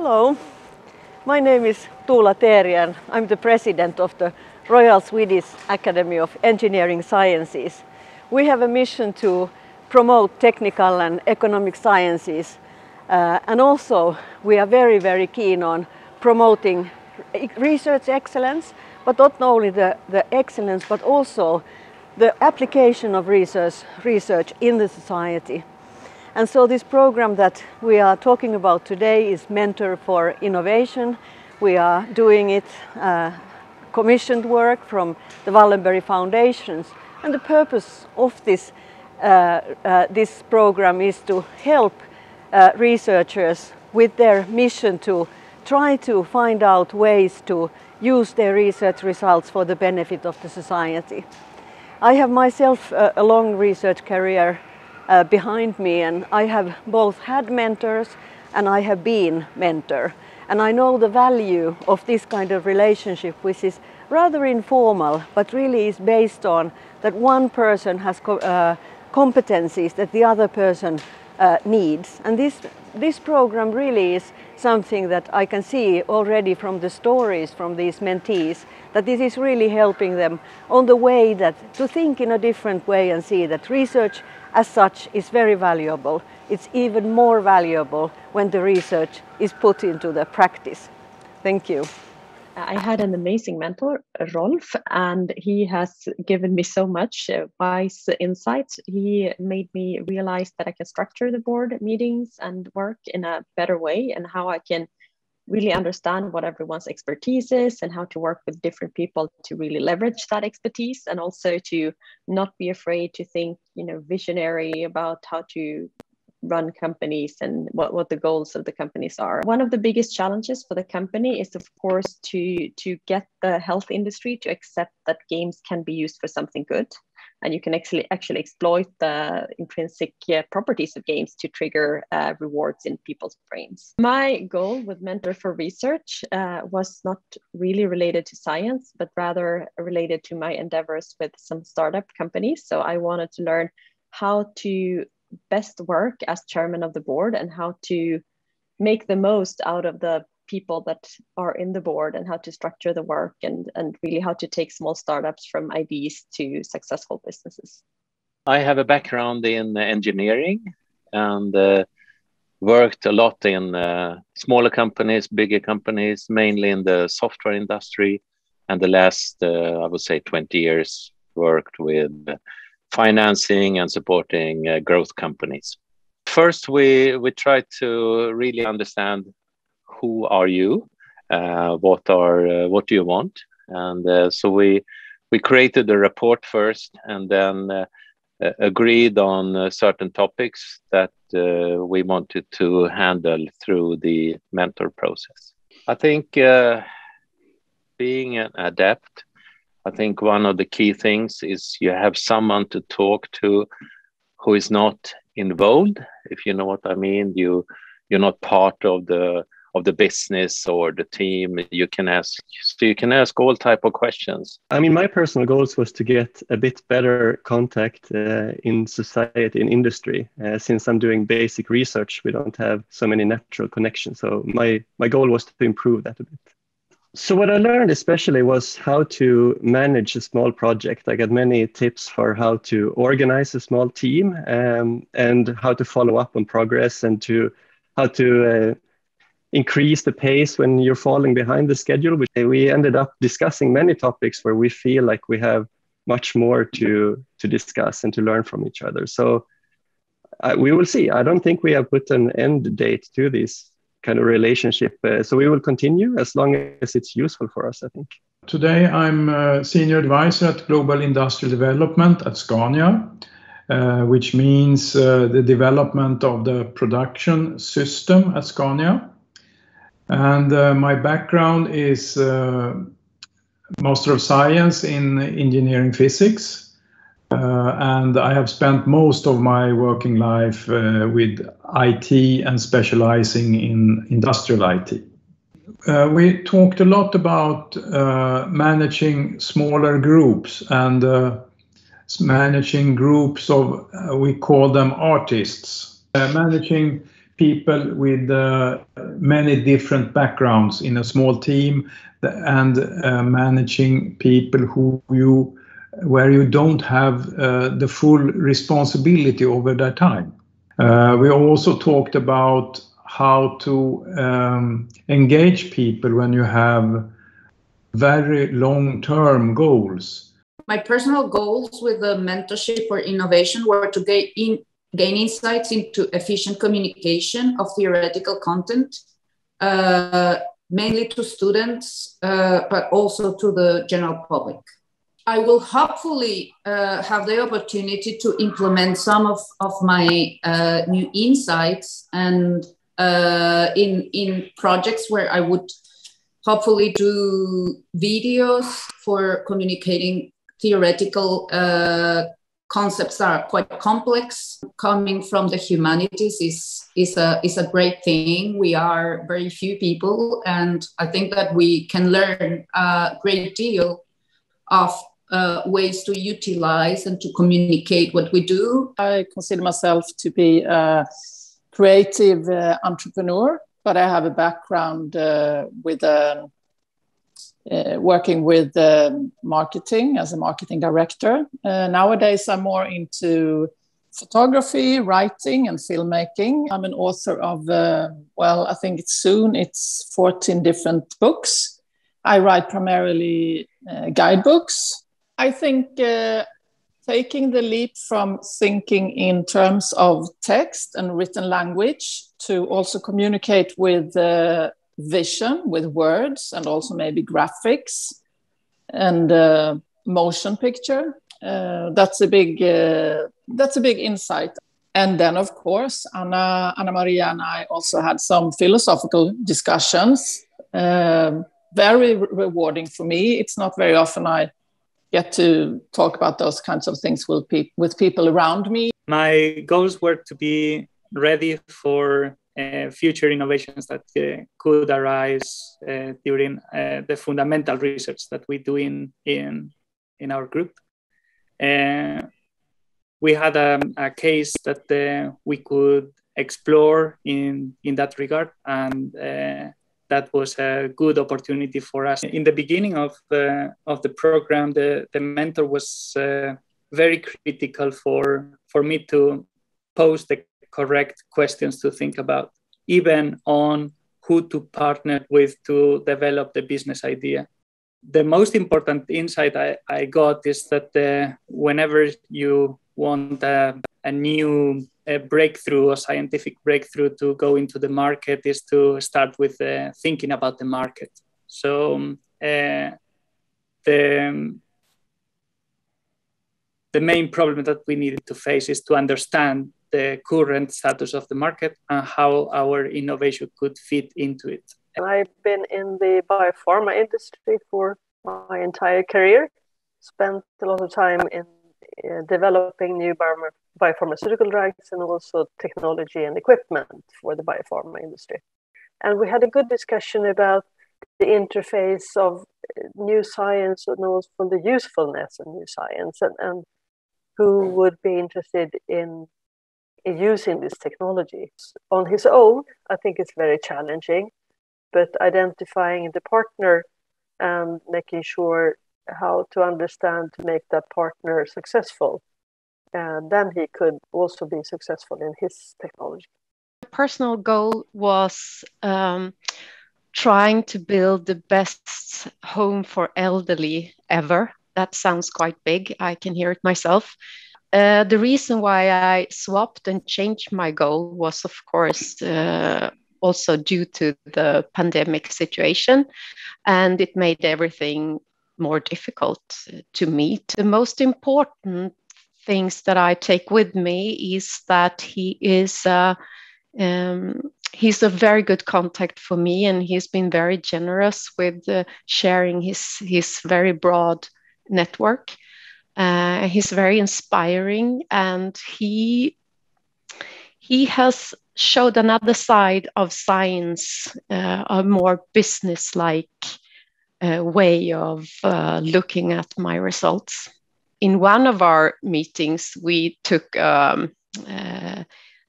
Hello, my name is Tuula Teeri and I'm the president of the Royal Swedish Academy of Engineering Sciences. We have a mission to promote technical and economic sciences and also we are very keen on promoting research excellence, but not only the excellence but also the application of research in the society. And so this program that we are talking about today is Mentor4innovation. We are doing it commissioned work from the Wallenberg Foundations. And the purpose of this program is to help researchers with their mission to try to find out ways to use their research results for the benefit of the society. I have myself a long research career behind me, and I have both had mentors and I have been mentor. And I know the value of this kind of relationship, which is rather informal, but really is based on that one person has competencies that the other person needs. And this program really is something that I can see already from the stories from these mentees, that this is really helping them on the way to think in a different way and see that research as such is very valuable. It's even more valuable when the research is put into the practice. Thank you. I had an amazing mentor, Rolf, and he has given me so much wise insights. He made me realize that I can structure the board meetings and work in a better way, and how I can really understand what everyone's expertise is and how to work with different people to really leverage that expertise, and also to not be afraid to think, visionary about how to run companies and what the goals of the companies are. One of the biggest challenges for the company is, of course, to get the health industry to accept that games can be used for something good, and you can actually exploit the intrinsic properties of games to trigger rewards in people's brains. My goal with Mentor for Research was not really related to science, but rather related to my endeavors with some startup companies. So I wanted to learn how to best work as chairman of the board and how to make the most out of the people that are in the board, and how to structure the work, and really how to take small startups from ideas to successful businesses. I have a background in engineering and worked a lot in smaller companies, bigger companies, mainly in the software industry, and the last, I would say 20 years worked with financing and supporting growth companies. First, we try to really understand who are you, what do you want, and so we created a report first, and then agreed on certain topics that we wanted to handle through the mentor process. I think being an adept, I think one of the key things is you have someone to talk to who is not involved, if you know what I mean. You're not part of the business or the team. You can ask all type of questions. I mean, my personal goals was to get a bit better contact in society, in industry. Since I'm doing basic research, we don't have so many natural connections. So my goal was to improve that a bit. So what I learned especially was how to manage a small project. I got many tips for how to organize a small team and how to follow up on progress, and how to increase the pace when you're falling behind the schedule. We ended up discussing many topics where we feel like we have much more to discuss and to learn from each other. So we will see. I don't think we have put an end date to this kind of relationship. So we will continue as long as it's useful for us, I think. Today, I'm a senior advisor at Global Industrial Development at Scania, which means the development of the production system at Scania. And my background is Master of Science in Engineering Physics. And I have spent most of my working life with IT and specializing in industrial IT. We talked a lot about managing smaller groups and managing groups of, we call them artists. Managing people with many different backgrounds in a small team, and managing people where you don't have the full responsibility over their time. We also talked about how to engage people when you have very long-term goals. My personal goals with the Mentor4innovation were to gain insights into efficient communication of theoretical content, mainly to students, but also to the general public. I will hopefully have the opportunity to implement some of my new insights and in projects where I would hopefully do videos for communicating theoretical concepts that are quite complex. Coming from the humanities is a great thing. We are very few people, and I think that we can learn a great deal of ways to utilize and to communicate what we do. I consider myself to be a creative entrepreneur, but I have a background with working with marketing as a marketing director. Nowadays, I'm more into photography, writing, and filmmaking. I'm an author of, I think it's 14 different books. I write primarily guidebooks. I think taking the leap from thinking in terms of text and written language to also communicate with vision, with words, and also maybe graphics and motion picture. That's a big insight. And then, of course, Anna Maria and I also had some philosophical discussions. Very rewarding for me. It's not very often I get to talk about those kinds of things with people around me. My goals were to be ready for future innovations that could arise during the fundamental research that we do in our group. We had a case that we could explore in that regard, and that was a good opportunity for us. In the beginning of the program, the mentor was very critical for me to pose the correct questions to think about, even on who to partner with to develop the business idea. The most important insight I got is that whenever you want a new breakthrough or scientific breakthrough to go into the market, is to start with thinking about the market. So the main problem that we needed to face is to understand the current status of the market and how our innovation could fit into it. I've been in the biopharma industry for my entire career, spent a lot of time in developing new biopharmaceutical drugs and also technology and equipment for the biopharma industry. And we had a good discussion about the interface of new science and also the usefulness of new science, and who would be interested in using this technology. On his own, I think it's very challenging, but identifying the partner and making sure how to understand to make that partner successful, and then he could also be successful in his technology. My personal goal was trying to build the best home for elderly ever. That sounds quite big. I can hear it myself. The reason why I swapped and changed my goal was, of course, also due to the pandemic situation, and it made everything more difficult to meet. The most important things that I take with me is that he's a very good contact for me, and he's been very generous with sharing his very broad network. He's very inspiring, and he has showed another side of science, a more business-like way of looking at my results. In one of our meetings, we took a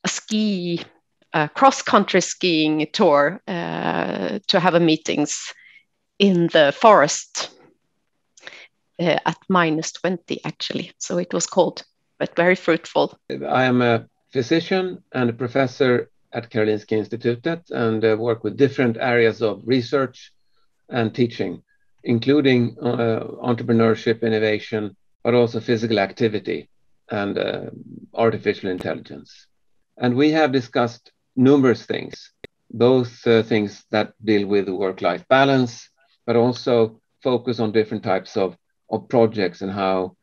ski a cross-country skiing tour to have a meetings in the forest at -20 actually. So it was cold, but very fruitful. I am a physician and a professor at Karolinska Institutet and work with different areas of research and teaching, including entrepreneurship, innovation, but also physical activity and artificial intelligence. And we have discussed numerous things, both things that deal with work-life balance, but also focus on different types of projects and how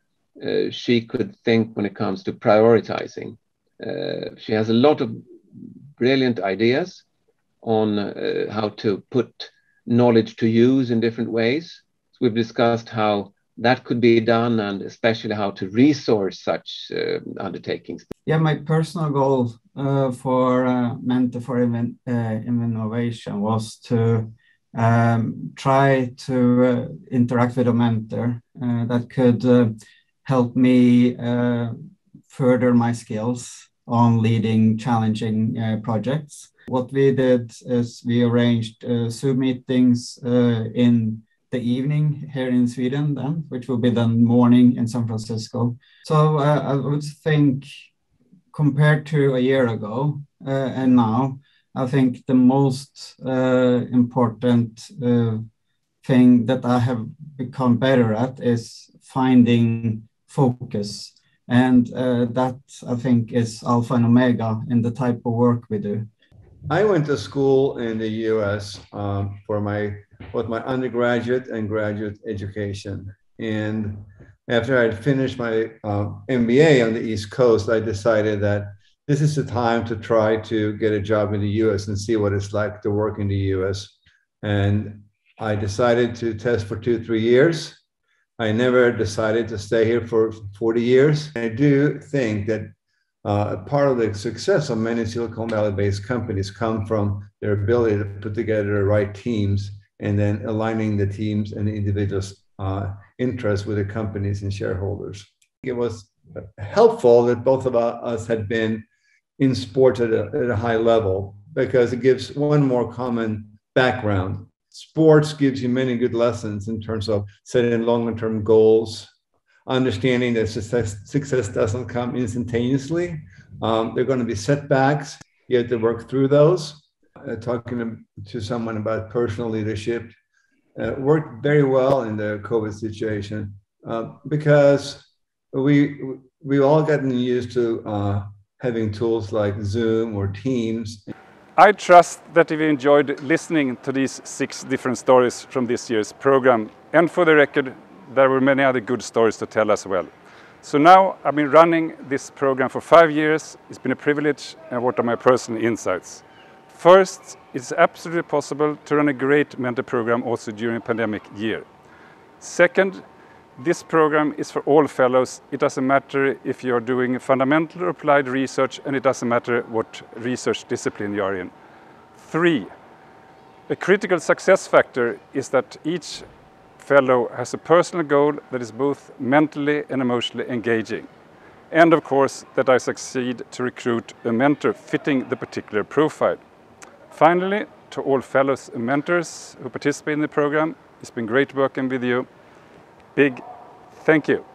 she could think when it comes to prioritizing. She has a lot of brilliant ideas on how to put knowledge to use in different ways. So we've discussed how that could be done and especially how to resource such undertakings. Yeah, my personal goal for Mentor4innovation was to try to interact with a mentor that could help me further my skills on leading challenging projects. What we did is we arranged Zoom meetings in the evening here in Sweden then, which will be the morning in San Francisco. So I would think compared to a year ago and now, I think the most important thing that I have become better at is finding focus. And that I think is alpha and omega in the type of work we do. I went to school in the US for both my undergraduate and graduate education. And after I'd finished my MBA on the East Coast, I decided that this is the time to try to get a job in the US and see what it's like to work in the US. And I decided to test for 2-3 years. I never decided to stay here for 40 years. I do think that part of the success of many Silicon Valley-based companies come from their ability to put together the right teams and then aligning the teams and the individuals' interests with the companies and shareholders. It was helpful that both of us had been in sports at a high level because it gives one more common background. Sports gives you many good lessons in terms of setting longer-term goals, understanding that success doesn't come instantaneously. There are going to be setbacks. You have to work through those. Talking to someone about personal leadership worked very well in the COVID situation because we all gotten used to having tools like Zoom or Teams. I trust that you enjoyed listening to these 6 different stories from this year's program. And for the record, there were many other good stories to tell as well. So now I've been running this program for 5 years. It's been a privilege, and what are my personal insights? First, it's absolutely possible to run a great mentor program also during a pandemic year. Second, this program is for all fellows. It doesn't matter if you're doing fundamental or applied research, and it doesn't matter what research discipline you are in. 3, a critical success factor is that each fellow has a personal goal that is both mentally and emotionally engaging. And of course, that I succeed to recruit a mentor fitting the particular profile. Finally, to all fellows and mentors who participate in the program, it's been great working with you. Big thank you.